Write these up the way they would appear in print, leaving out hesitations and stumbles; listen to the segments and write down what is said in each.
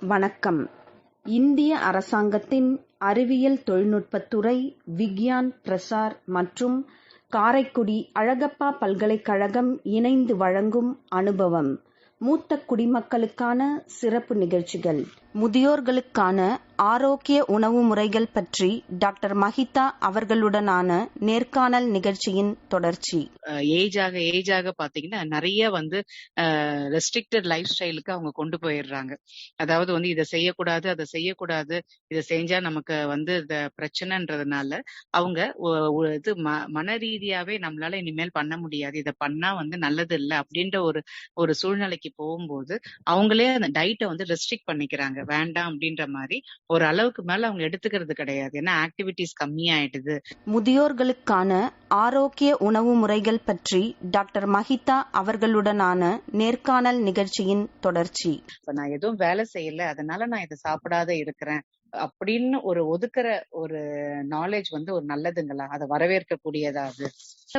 வணக்கம். இந்திய அரசாங்கத்தின் அறிவியல் தொழில்நுட்பத்துறை, விக்யான் பிரசார் மற்றும் காரைக்குடி அழகப்பா பல்கலைக்கழகம் இணைந்து வழங்கும் அனுபவம். மூத்த குடிமக்களுக்கான சிறப்பு நிகழ்ச்சிகள். முதியோர்களுக்கான ஆரோக்கிய உணவு முறைகள் பற்றி டாக்டர் மஹிதா அவர்களுடனான நேர்காணல் நிகழ்ச்சியின் தொடர்ச்சி. ஏஜாக பாத்தீங்கன்னா நிறைய ரெஸ்ட்ரிக்டட் லைஃப் ஸ்டைலுக்கு அவங்க கொண்டு போயிடுறாங்க. அதாவது இதை செய்யக்கூடாது, அதை செய்யக்கூடாது, இதை செஞ்சா நமக்கு இந்த பிரச்சனைன்றதுனால அவங்க இது மன ரீதியாவே நம்மளால இனிமேல் பண்ண முடியாது, இதை பண்ணா நல்லது இல்லை அப்படின்ற ஒரு சூழ்நிலைக்கு போகும்போது அவங்களே அந்த டயட்டை ரெஸ்ட்ரிக்ட் பண்ணிக்கிறாங்க. வேண்டாம் அப்படின்ற மாதிரி ஒரு அளவுக்கு மேல அவங்க எடுத்துக்கிறது கிடையாது. ஏன்னா ஆக்டிவிட்டிஸ் கம்மியாயிடுது. முதியோர்களுக்கான ஆரோக்கிய உணவு முறைகள் பற்றி டாக்டர் மஹிதா அவர்களுடனான நேர்காணல் நிகழ்ச்சியின் தொடர்ச்சி. இப்ப நான் எதுவும் வேலை செய்யல, அதனால நான் இதை சாப்பிடாத இருக்கிறேன் அப்படின்னு ஒதுக்குற ஒரு நாலேஜ் ஒரு நல்லதுங்களா? அதை வரவேற்க கூடியதாவது.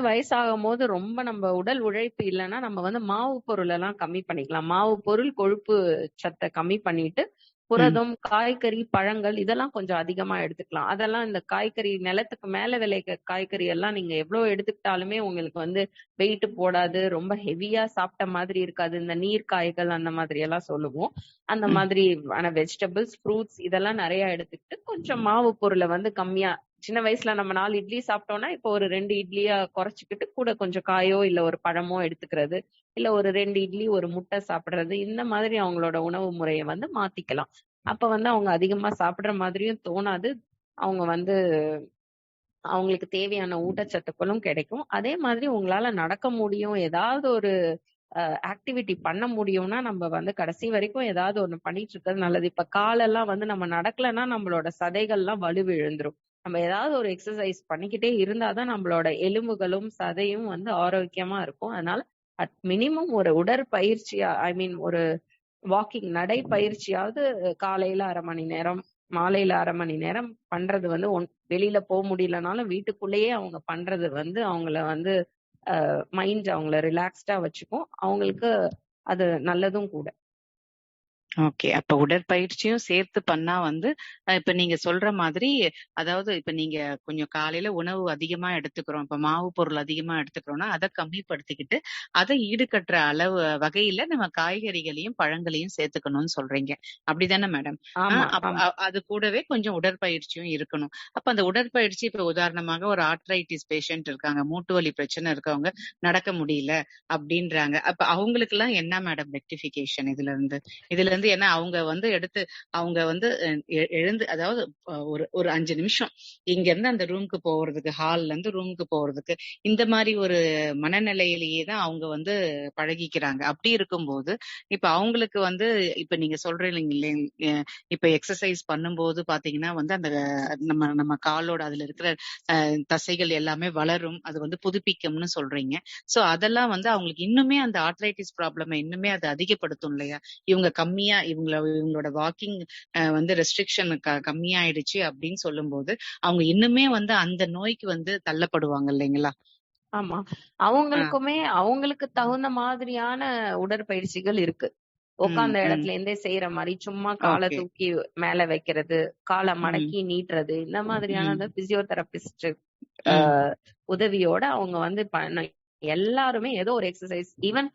வயசாகும் போது ரொம்ப நம்ம உடல் உழைப்பு இல்லைன்னா நம்ம மாவு பொருள் எல்லாம் கம்மி பண்ணிக்கலாம். மாவு பொருள், கொழுப்பு சத்தை கம்மி பண்ணிட்டு புரதம், காய்கறி, பழங்கள் இதெல்லாம் கொஞ்சம் அதிகமா எடுத்துக்கலாம். அதெல்லாம் இந்த காய்கறி நிலத்துக்கு மேல விளைக்க காய்கறி எல்லாம் நீங்க எவ்வளவு எடுத்துக்கிட்டாலுமே உங்களுக்கு வெயிட் போடாது, ரொம்ப ஹெவியா சாப்பிட்ட மாதிரி இருக்காது. இந்த நீர் காய்கள் அந்த மாதிரி எல்லாம் சொல்லுவோம். அந்த மாதிரி வெஜிடபிள்ஸ், ஃப்ரூட்ஸ் இதெல்லாம் நிறைய எடுத்துக்கிட்டு கொஞ்சம் மாவு பொருளை கம்மியா, சின்ன வயசுல நம்ம 4 இட்லி சாப்பிட்டோம்னா இப்போ ஒரு 2 இட்லியா குறைச்சிக்கிட்டு கூட கொஞ்சம் காயோ இல்ல ஒரு பழமோ எடுத்துக்கிறது, இல்ல ஒரு 2 இட்லி ஒரு முட்டை சாப்பிடுறது, இந்த மாதிரி அவங்களோட உணவு முறையை மாத்திக்கலாம். அப்ப அவங்க அதிகமா சாப்பிடுற மாதிரியும் தோணாது. அவங்க அவங்களுக்கு தேவையான ஊட்டச்சத்துக்களும் கிடைக்கும். அதே மாதிரி உங்களால நடக்க முடியும், ஏதாவது ஒரு ஆக்டிவிட்டி பண்ண முடியும்னா நம்ம கடைசி வரைக்கும் ஏதாவது ஒண்ணு பண்ணிட்டு இருக்கிறது நல்லது. இப்ப காலெல்லாம் நம்ம நடக்கலன்னா நம்மளோட சதைகள்லாம் வலுவிழந்துரும். நம்ம ஏதாவது ஒரு எக்ஸசைஸ் பண்ணிக்கிட்டே இருந்தாதான் நம்மளோட எலும்புகளும் சதையும் ஆரோக்கியமா இருக்கும். அதனால அட் மினிமம் ஒரு உடற்பயிற்சியா, ஒரு வாக்கிங் நடைப்பயிற்சியாவது காலையில 1/2 மணி நேரம், மாலையில 1/2 மணி நேரம் பண்றது வெளியில போக முடியலனாலும் வீட்டுக்குள்ளேயே அவங்க பண்றது அவங்கள மைண்ட் அவங்கள ரிலாக்ஸ்டா வச்சுக்கும். அவங்களுக்கு அது நல்லதும் கூட. ஓகே. அப்ப உடற்பயிற்சியும் சேர்த்து பண்ணா இப்ப நீங்க சொல்ற மாதிரி, அதாவது இப்ப நீங்க கொஞ்சம் காலையில உணவு அதிகமா எடுத்துக்கிறோம், இப்ப மாவு பொருள் அதிகமா எடுத்துக்கிறோம்னா அதை கம்மிப்படுத்திக்கிட்டு அதை ஈடுகட்டுற அளவு வகையில நம்ம காய்கறிகளையும் பழங்களையும் சேர்த்துக்கணும்னு சொல்றீங்க. அப்படிதானே மேடம்? அது கூடவே கொஞ்சம் உடற்பயிற்சியும் இருக்கணும். அப்ப அந்த உடற்பயிற்சி இப்ப உதாரணமாக ஒரு ஆர்த்ரைட்டிஸ் பேஷண்ட் இருக்காங்க, மூட்டு வலி பிரச்சனை இருக்கவங்க, நடக்க முடியல அப்படின்றாங்க. அப்ப அவங்களுக்கு எல்லாம் என்ன மேடம் ரெக்டிபிகேஷன் இதுல இருந்து ஏன்னா அவங்க எடுத்து அவங்க எழுந்து, அதாவது ஒரு 5 நிமிஷம் இங்க இருந்து அந்த ரூமுக்கு போறதுக்கு, ஹால்ல இருந்து ரூமுக்கு போறதுக்கு, இந்த மாதிரி ஒரு மனநிலையிலேயே தான் அவங்க பழகிக்கிறாங்க. அப்படி இருக்கும்போது இப்ப அவங்களுக்கு இப்ப நீங்க சொல்றீங்க இப்ப எக்ஸசைஸ் பண்ணும்போது பாத்தீங்கன்னா அந்த நம்ம காலோட அதுல இருக்கிற தசைகள் எல்லாமே வளரும், அது புதுப்பிக்கும்னு சொல்றீங்க. சோ அதெல்லாம் அவங்களுக்கு இன்னுமே அந்த ஆர்த்ரைட்டிஸ் ப்ராப்ளம் இன்னுமே அது அதிகப்படுத்தும் இல்லையா? இவங்க கம்மியா இவங்களோட வாக்கிங் ரெஸ்ட்ரிக்ஷன் கம்மியாயிடுச்சு அப்படின்னு சொல்லும் போது அவங்க இன்னுமே அந்த நோய்க்கு தள்ளப்படுவாங்க இல்லைங்களா? ஆமா, அவங்களுக்குமே அவங்களுக்கு தகுந்த மாதிரியான உடற்பயிற்சிகள் இருக்கு. உட்கார்ந்த இடத்துல இருந்தே செய்யற மாதிரி, சும்மா காலை தூக்கி மேல வைக்கிறது, காலை மடக்கி நீட்டுறது, இந்த மாதிரியான பிசியோதெரபிஸ்ட் உதவியோட அவங்க எல்லாருமே ஏதோ ஒரு எக்ஸசைஸ், ஈவன்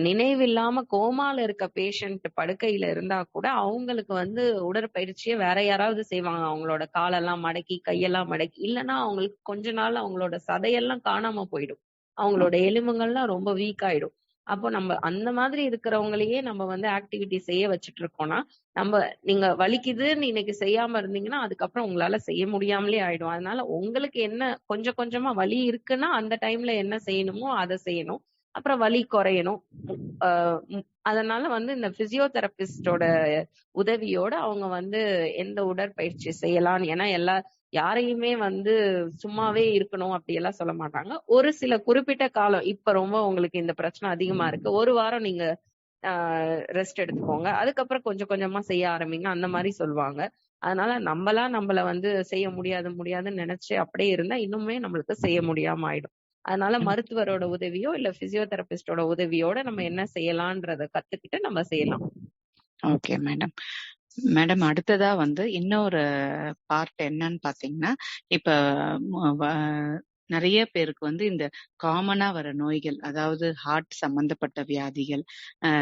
நினைவில்லாம கோமால இருக்க பேஷண்ட் படுக்கையில இருந்தா கூட அவங்களுக்கு உடற்பயிற்சியை வேற யாராவது செய்வாங்க. அவங்களோட காலெல்லாம் மடக்கி, கையெல்லாம் மடக்கி. இல்லைன்னா அவங்களுக்கு கொஞ்ச நாள் அவங்களோட சதையெல்லாம் காணாம போயிடும், அவங்களோட எலும்புகள்லாம் ரொம்ப வீக் ஆயிடும். அப்போ நம்ம அந்த மாதிரி இருக்கிறவங்களையே நம்ம ஆக்டிவிட்டி செய்ய வச்சுட்டு இருக்கோம்னா, நீங்க வலிக்குதுன்னு இன்னைக்கு செய்யாம இருந்தீங்கன்னா அதுக்கப்புறம் உங்களால செய்ய முடியாமலே ஆயிடும். அதனால உங்களுக்கு என்ன கொஞ்சம் கொஞ்சமா வலி இருக்குன்னா அந்த டைம்ல என்ன செய்யணுமோ அதை செய்யணும். அப்புறம் வலி குறையணும். அதனால இந்த பிசியோதெரபிஸ்டோட உதவியோட அவங்க எந்த உடற்பயிற்சி செய்யலாம். ஏன்னா யாரையுமே சும்மாவே இருக்கணும் அப்படி எல்லாம் சொல்ல மாட்டாங்க. ஒரு சில குறிப்பிட்ட காலம், இப்ப ரொம்ப உங்களுக்கு இந்த பிரச்சனை அதிகமா இருக்கு, 1 வாரம் நீங்க ரெஸ்ட் எடுத்துக்கோங்க, அதுக்கப்புறம் கொஞ்சம் கொஞ்சமா செய்ய ஆரம்பிங்க, அந்த மாதிரி சொல்லுவாங்க. அதனால நம்மள செய்ய முடியாதுன்னு நினைச்சு அப்படியே இருந்தா இன்னுமே நம்மளுக்கு செய்ய முடியாம ஆயிடும். அதனால மருத்துவரோட உதவியோ இல்ல பிசியோதெரபிஸ்டோட உதவியோட நம்ம என்ன செய்யலான்றத கத்துக்கிட்டு நம்ம செய்யலாம். Okay madam. மேடம் அடுத்ததா வந்து இன்னொரு பார்ட் என்னன்னு பாத்தீங்கன்னா, இப்ப நிறைய பேருக்கு வந்து இந்த காமனா வர நோய்கள், அதாவது ஹார்ட் சம்பந்தப்பட்ட வியாதிகள்,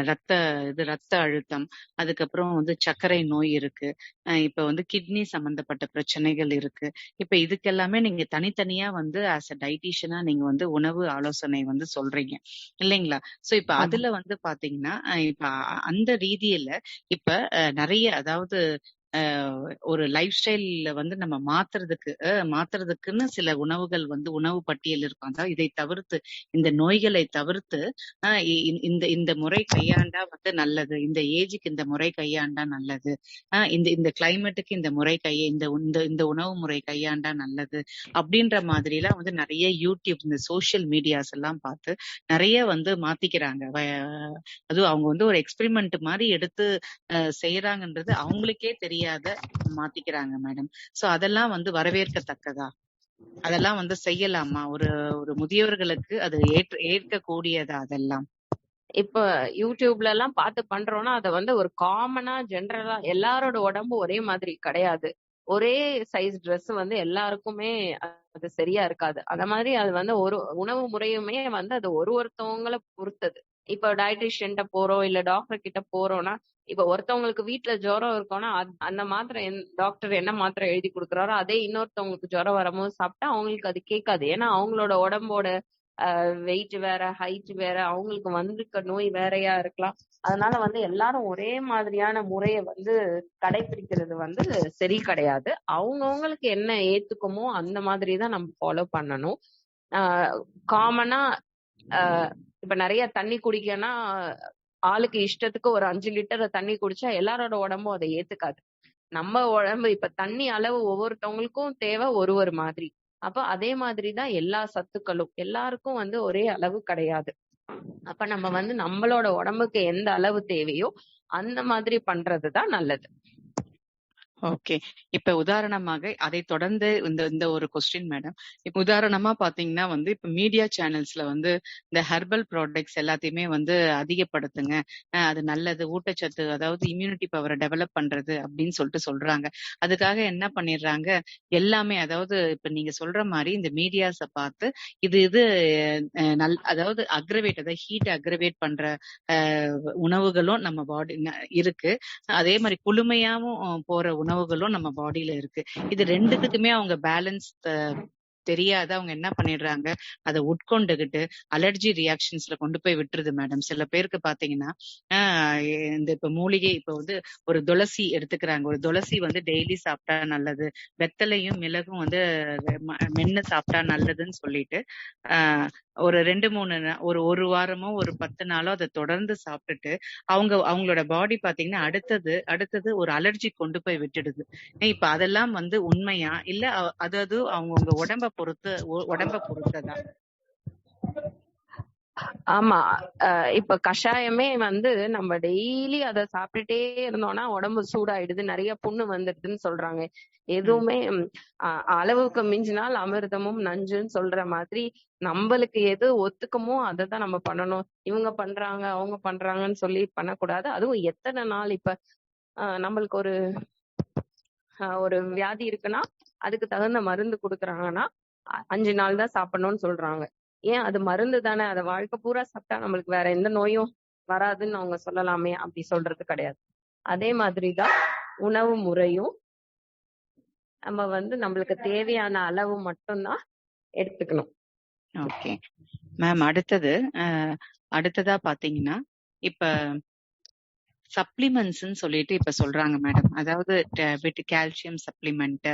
ரத்த அழுத்தம், அதுக்கப்புறம் வந்து சர்க்கரை நோய் இருக்கு, இப்ப வந்து கிட்னி சம்பந்தப்பட்ட பிரச்சனைகள் இருக்கு. இப்ப இதுக்கெல்லாமே நீங்க தனித்தனியா வந்து ஆஸ் அ டயட்டீஷியனா நீங்க வந்து உணவு ஆலோசனை வந்து சொல்றீங்க இல்லைங்களா? சோ இப்ப ஆமா. அதுல வந்து பாத்தீங்கன்னா, இப்ப அந்த ரீதியில இப்ப நிறைய, அதாவது ஒரு லைஃப் ஸ்டைல்ல வந்து நம்ம மாத்துறதுக்குன்னு சில உணவுகள் வந்து உணவு பட்டியல் இருக்கும். அதாவது இதை தவிர்த்து, இந்த நோய்களை தவிர்த்து இந்த இந்த முறை கையாண்டா வந்து நல்லது, இந்த ஏஜுக்கு இந்த முறை கையாண்டா நல்லது, இந்த இந்த கிளைமேட்டுக்கு இந்த முறை இந்த இந்த இந்த உணவு முறை கையாண்டா நல்லது அப்படின்ற மாதிரி எல்லாம் வந்து நிறைய யூடியூப், இந்த சோசியல் மீடியாஸ் எல்லாம் பார்த்து நிறைய வந்து மாத்திக்கிறாங்க. அதுவும் அவங்க வந்து ஒரு எக்ஸ்பெரிமெண்ட் மாதிரி எடுத்து செய்யறாங்கன்றது அவங்களுக்கே தெரியாத மாத்திக்கிறாங்க மேடம். சோ அதெல்லாம் வந்து வரவேற்கத்தக்கதா? அதெல்லாம் வந்து செய்யலாமா? ஒரு ஒரு முதியவர்களுக்கு அது ஏற்கக்கூடியதா அதெல்லாம்? இப்ப யூடியூப்ல எல்லாம் பார்த்து பண்றோம்னா அதை வந்து ஒரு காமனா ஜென்ரலா எல்லாரோட உடம்பு ஒரே மாதிரி கிடையாது. ஒரே சைஸ் Dress வந்து எல்லாருக்குமே அது சரியா இருக்காது. அத மாதிரி அது வந்து ஒரு உணவு முறையுமே வந்து அது ஒருத்தவங்கள பொறுத்தது. இப்ப டயட்டிஷியன்ட்ட போறோம், இல்ல டாக்டர் கிட்ட போறோம்னா, இப்ப ஒருத்தவங்களுக்கு வீட்டுல ஜுரம் இருக்கும்னா அந்த மாத்திரை டாக்டர் என்ன மாத்திரை எழுதி கொடுக்குறாரோ அதே இன்னொருத்தவங்களுக்கு ஜுரம் வரும்போது சாப்பிட்டா அவங்களுக்கு அது கேட்காது. ஏன்னா அவங்களோட உடம்போட வெயிட் வேற, ஹைட் வேற, அவங்களுக்கு வந்திருக்க நோய் வேறையா இருக்கலாம். அதனால வந்து எல்லாரும் ஒரே மாதிரியான முறைய வந்து கடைபிடிக்கிறது வந்து சரி கிடையாது. அவங்கவுங்களுக்கு என்ன ஏத்துக்குமோ அந்த மாதிரிதான் நம்ம ஃபாலோ பண்ணணும். காமனா இப்ப நிறைய தண்ணி குடிக்கனா ஆளுக்கு இஷ்டத்துக்கு ஒரு 5 லிட்டர் தண்ணி குடிச்சா எல்லாரோட உடம்பும் அதை ஏத்துக்காது. நம்ம உடம்பு இப்ப தண்ணி அளவு ஒவ்வொருத்தவங்களுக்கும் தேவை ஒரு மாதிரி. அப்ப அதே மாதிரிதான் எல்லா சத்துக்களும் எல்லாருக்கும் வந்து ஒரே அளவு கிடையாது. அப்ப நம்ம வந்து நம்மளோட உடம்புக்கு எந்த அளவு தேவையோ அந்த மாதிரி பண்றதுதான் நல்லது. ஓகே. இப்ப உதாரணமாக அதை தொடர்ந்து இந்த இந்த ஒரு கொஸ்டின் மேடம். இப்ப உதாரணமா பாத்தீங்கன்னா வந்து இப்ப மீடியா சேனல்ஸ்ல வந்து இந்த ஹெர்பல் ப்ராடக்ட்ஸ் எல்லாத்தையுமே வந்து அதிகப்படுத்துங்க, அது நல்லது, ஊட்டச்சத்து, அதாவது இம்யூனிட்டி பவரை டெவலப் பண்றது அப்படின்னு சொல்லிட்டு சொல்றாங்க. அதுக்காக என்ன பண்ணிடுறாங்க, எல்லாமே, அதாவது இப்ப நீங்க சொல்ற மாதிரி இந்த மீடியாஸ பார்த்து இது இது அதாவது அதாவது ஹீட் அக்ரவேட் பண்ற உணவுகளும் நம்ம பாடி இருக்கு. அதே மாதிரி குளுமையாவும் போற உணவுகளும் நம்ம பாடியில இருக்கு. இது ரெண்டுத்துக்குமே அவங்க பேலன்ஸ் தெரியாத அவங்க என்ன பண்ணிடுறாங்க, அதை உட்கொண்டுகிட்டு அலர்ஜி ரியாக்ஷன்ஸ்ல கொண்டு போய் விட்டுருது மேடம். சில பேருக்கு பாத்தீங்கன்னா இந்த இப்ப மூலிகை, இப்ப வந்து ஒரு துளசி எடுத்துக்கிறாங்க, ஒரு துளசி வந்து டெய்லி சாப்பிட்டா நல்லது, வெத்தலையும் மிளகும் வந்து மென்னு சாப்பிட்டா நல்லதுன்னு சொல்லிட்டு ஒரு 2-3 ஒரு வாரமோ ஒரு 10 நாளோ அதை தொடர்ந்து சாப்பிட்டுட்டு அவங்களோட பாடி பாத்தீங்கன்னா அடுத்தது ஒரு அலர்ஜி கொண்டு போய் விட்டுடுது. இப்ப அதெல்லாம் வந்து உண்மையா இல்ல அதாவது அவங்கவுங்க உடம்ப பொறுத்ததா? ஆமா. இப்ப கஷாயமே வந்து நம்ம டெய்லி அதை சாப்பிட்டுட்டே இருந்தோம்னா உடம்பு சூடாயிடுது, நிறைய புண்ணு வந்துடுதுன்னு சொல்றாங்க. எதுவுமே அளவுக்கு மிஞ்சினால் அமிர்தமும் நஞ்சுன்னு சொல்ற மாதிரி நம்மளுக்கு எது ஒத்துக்குமோ அதைதான் நம்ம பண்ணணும். இவங்க பண்றாங்க அவங்க பண்றாங்கன்னு சொல்லி பண்ணக்கூடாது. அதுவும் எத்தனை நாள், இப்ப நம்மளுக்கு ஒரு வியாதி இருக்குன்னா அதுக்கு தகுந்த மருந்து கொடுக்குறாங்கன்னா 5 நாள் தான் சாப்பிடணும்னு சொல்றாங்க. ஏன், அது மருந்து தானே, அதை வாழ்க்கை பூரா சாப்பிட்டா நம்மளுக்கு வேற எந்த நோயும் வராதுன்னு அவங்க சொல்லலாமே, அப்படி சொல்றது கிடையாது. அதே மாதிரிதான் உணவு முறையும் நம்ம வந்து நம்மளுக்கு தேவையான அளவு மட்டும்தான் எடுத்துக்கணும். Okay ma'am. அடுத்ததா பாத்தீங்கன்னா இப்ப சப்ளிமெண்ட்ஸ்ன்னு சொல்லிட்டு இப்ப சொல்றாங்க மேடம். அதாவது கால்சியம் சப்ளிமெண்ட்,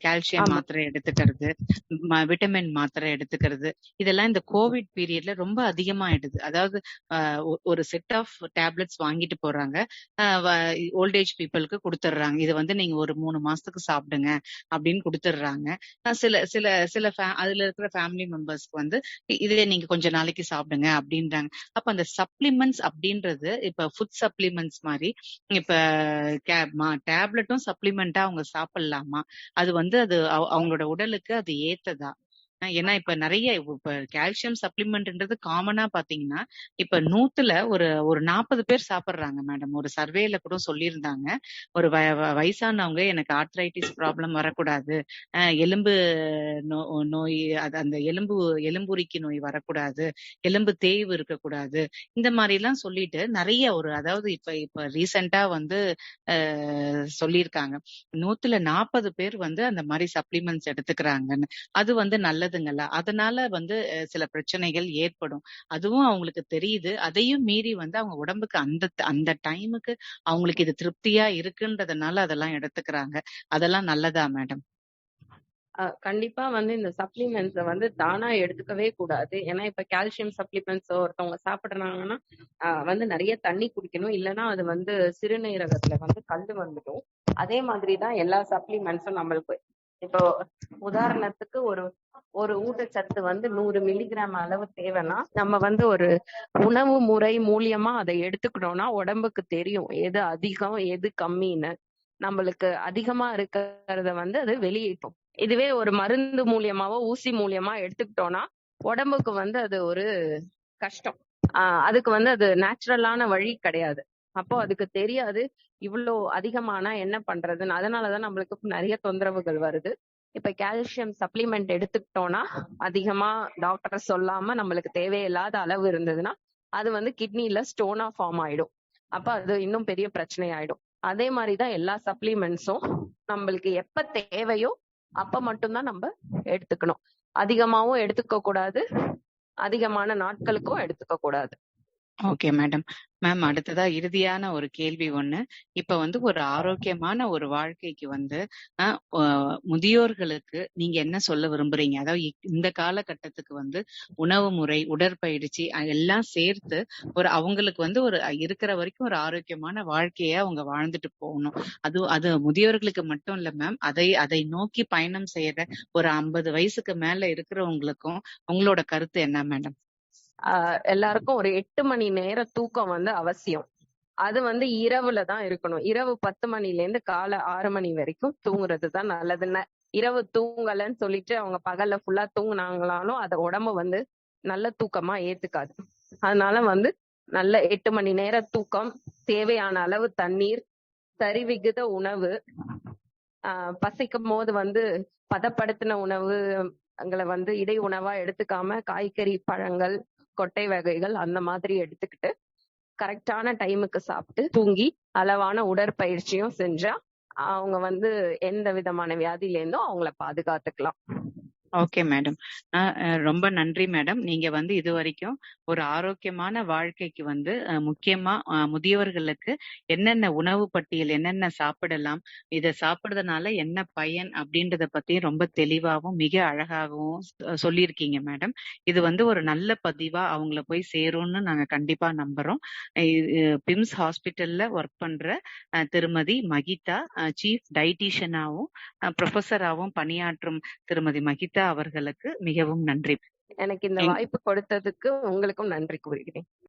கால்சியம் மாத்திரை எடுத்துக்கிறது, விட்டமின் மாத்திரை எடுத்துக்கிறது, இதெல்லாம் இந்த கோவிட் பீரியட்ல ரொம்ப அதிகமாயிடுது. அதாவது ஒரு செட் ஆஃப் டேப்லெட்ஸ் வாங்கிட்டு போறாங்க, ஓல்டேஜ் பீப்புளுக்கு கொடுத்துடுறாங்க. இது வந்து நீங்க ஒரு 3 மாசத்துக்கு சாப்பிடுங்க அப்படின்னு கொடுத்துடுறாங்க. சில சில சில அதுல இருக்கிற ஃபேமிலி மெம்பர்ஸ்க்கு வந்து இதே நீங்க கொஞ்ச நாளைக்கு சாப்பிடுங்க அப்படின்றாங்க. அப்ப அந்த சப்ளிமெண்ட்ஸ் அப்படின்றது இப்ப ஃபுட் சப்ளிமெண்ட்ஸ் மாதிரி இப்ப டேப்லெட்டும் சப்ளிமெண்டா அவங்க சாப்பிடலாமா? அது வந்து அவங்களோட உடலுக்கு அது ஏத்ததா? ஏன்னா இப்ப நிறைய இப்ப கால்சியம் சப்ளிமெண்ட்ன்றது காமனா பாத்தீங்கன்னா இப்ப 100ல ஒரு ஒரு 40 பேர் சாப்பிடுறாங்க மேடம். ஒரு சர்வேல கூட சொல்லியிருந்தாங்க. ஒரு வயசானவங்க எனக்கு ஆர்த்ரைட்டிஸ் ப்ராப்ளம் வரக்கூடாது, எலும்பு நோய், அது அந்த எலும்புரிக்கு நோய் வரக்கூடாது, எலும்பு தேய்வு இருக்கக்கூடாது, இந்த மாதிரி எல்லாம் சொல்லிட்டு நிறைய ஒரு அதாவது இப்ப ரீசெண்டா வந்து சொல்லியிருக்காங்க 100ல 40 பேர் வந்து அந்த மாதிரி சப்ளிமெண்ட்ஸ் எடுத்துக்கிறாங்கன்னு. அது வந்து நல்லதுங்கல்ல. அதனால வந்து சில பிரச்சனைகள் ஏற்படும். அதுவும் அவங்களுக்கு தெரியுது. அதையும் மீறி வந்து அவங்க உடம்புக்கு அந்த அந்த டைமுக்கு அவங்களுக்கு இது திருப்தியா இருக்குன்றதுனால அதெல்லாம் எடுத்துக்கிறாங்க. அதெல்லாம் நல்லதா மேடம்? கண்டிப்பா வந்து இந்த சப்ளிமெண்ட்ஸ வந்து தானா எடுத்துக்கவே கூடாது. ஏன்னா இப்ப கால்சியம் சப்ளிமெண்ட்ஸ் ஒருத்தவங்க சாப்பிடுறாங்கன்னா வந்து நிறைய தண்ணி குடிக்கணும். இல்லைன்னா அது வந்து சிறுநீரகத்துல வந்து கல்லு வந்துடும். அதே மாதிரிதான் எல்லா சப்ளிமெண்ட்ஸும் நம்மளுக்கு. இப்போ உதாரணத்துக்கு ஒரு ஊட்டச்சத்து வந்து 100 மில்லிகிராம் அளவு தேவைன்னா நம்ம வந்து ஒரு உணவு முறை மூலியமா அதை எடுத்துக்கணும்னா உடம்புக்கு தெரியும் எது அதிகம் எது கம்மின்னு. நம்மளுக்கு அதிகமா இருக்கிறத வந்து அது வெளியேற்றும். இதுவே ஒரு மருந்து மூலியமாவோ ஊசி மூலியமா எடுத்துக்கிட்டோம்னா உடம்புக்கு வந்து அது ஒரு கஷ்டம். அதுக்கு வந்து அது நேச்சுரலான வழி கிடையாது. அப்போ அதுக்கு தெரியாது இவ்வளோ அதிகமானா என்ன பண்றதுன்னு. அதனாலதான் நம்மளுக்கு நிறைய தொந்தரவுகள் வருது. இப்ப கால்சியம் சப்ளிமெண்ட் எடுத்துக்கிட்டோம்னா அதிகமா டாக்டர் சொல்லாம நம்மளுக்கு தேவையில்லாத அளவு இருந்ததுன்னா அது வந்து கிட்னில ஸ்டோனா ஃபார்ம் ஆயிடும். அப்ப அது இன்னும் பெரிய பிரச்சனை ஆயிடும். அதே மாதிரிதான் எல்லா சப்ளிமெண்ட்ஸும் நம்மளுக்கு எப்ப தேவையோ அப்ப மட்டும்தான் நம்ம எடுத்துக்கணும். அதிகமாவும் எடுத்துக்க கூடாது, அதிகமான நாட்களுக்கும் எடுத்துக்க கூடாது. Okay madam. மேம், அடுத்ததா இறுதியான ஒரு கேள்வி ஒண்ணு. இப்ப வந்து ஒரு ஆரோக்கியமான ஒரு வாழ்க்கைக்கு வந்து முதியோர்களுக்கு நீங்க என்ன சொல்ல விரும்புறீங்க? அதாவது இந்த காலகட்டத்துக்கு வந்து உணவு முறை, உடற்பயிற்சி எல்லாம் சேர்த்து ஒரு அவங்களுக்கு வந்து ஒரு இருக்கிற வரைக்கும் ஒரு ஆரோக்கியமான வாழ்க்கைய அவங்க வாழ்ந்துட்டு போகணும். அது முதியோர்களுக்கு மட்டும் இல்ல மேம், அதை நோக்கி பயணம் செய்யற ஒரு 50 வயசுக்கு மேல இருக்கிறவங்களுக்கும் உங்களோட கருத்து என்ன மேடம்? எல்லாருக்கும் ஒரு 8 மணி நேர தூக்கம் வந்து அவசியம். அது வந்து இரவுல தான் இருக்கணும். இரவு 10 மணில இருந்து காலை 6 மணி வரைக்கும் தூங்குறது தான் நல்லதுன்னு. இரவு தூங்கலன்னு சொல்லிட்டு அவங்க பகல்ல ஃபுல்லா தூங்குனாங்களாலும் அத உடம்பு வந்து நல்ல தூக்கமா ஏத்துக்காது. அதனால வந்து நல்ல 8 மணி நேர தூக்கம், தேவையான அளவு தண்ணீர், சரிவிகித உணவு, பசிக்கும் போது வந்து பதப்படுத்தின உணவுங்களை வந்து இடை உணவா எடுத்துக்காம காய்கறி, பழங்கள், கொட்டை வகைகள் அந்த மாதிரி எடுத்துக்கிட்டு கரெக்டான டைமுக்கு சாப்பிட்டு தூங்கி அளவான உடற்பயிற்சியும் செஞ்சா அவங்க வந்து எந்த விதமான வியாதியில இருந்தும் அவங்கள பாதுகாத்துக்கலாம். Okay madam. ரொம்ப நன்றி மேடம். நீங்க வந்து இது வரைக்கும் ஒரு ஆரோக்கியமான வாழ்க்கைக்கு வந்து முக்கியமா முதியவர்களுக்கு என்னென்ன உணவு பட்டியல், என்னென்ன சாப்பிடலாம், இதை சாப்பிடுறதுனால என்ன பயன் அப்படின்றத பத்தி ரொம்ப தெளிவாகவும் மிக அழகாகவும் சொல்லியிருக்கீங்க மேடம். இது வந்து ஒரு நல்ல பதிவா அவங்கள போய் சேரும்னு நாங்க கண்டிப்பா நம்புறோம். பிம்ஸ் ஹாஸ்பிட்டல்ல ஒர்க் பண்ற திருமதி மகிதா, சீஃப் டயட்டீஷியனாவும் ப்ரொஃபஸராகவும் பணியாற்றும் திருமதி மகிதா அவர்களுக்கு மிகவும் நன்றி. எனக்கு இந்த வாய்ப்பு கொடுத்ததுக்கு உங்களுக்கும் நன்றி கூறுகிறேன்.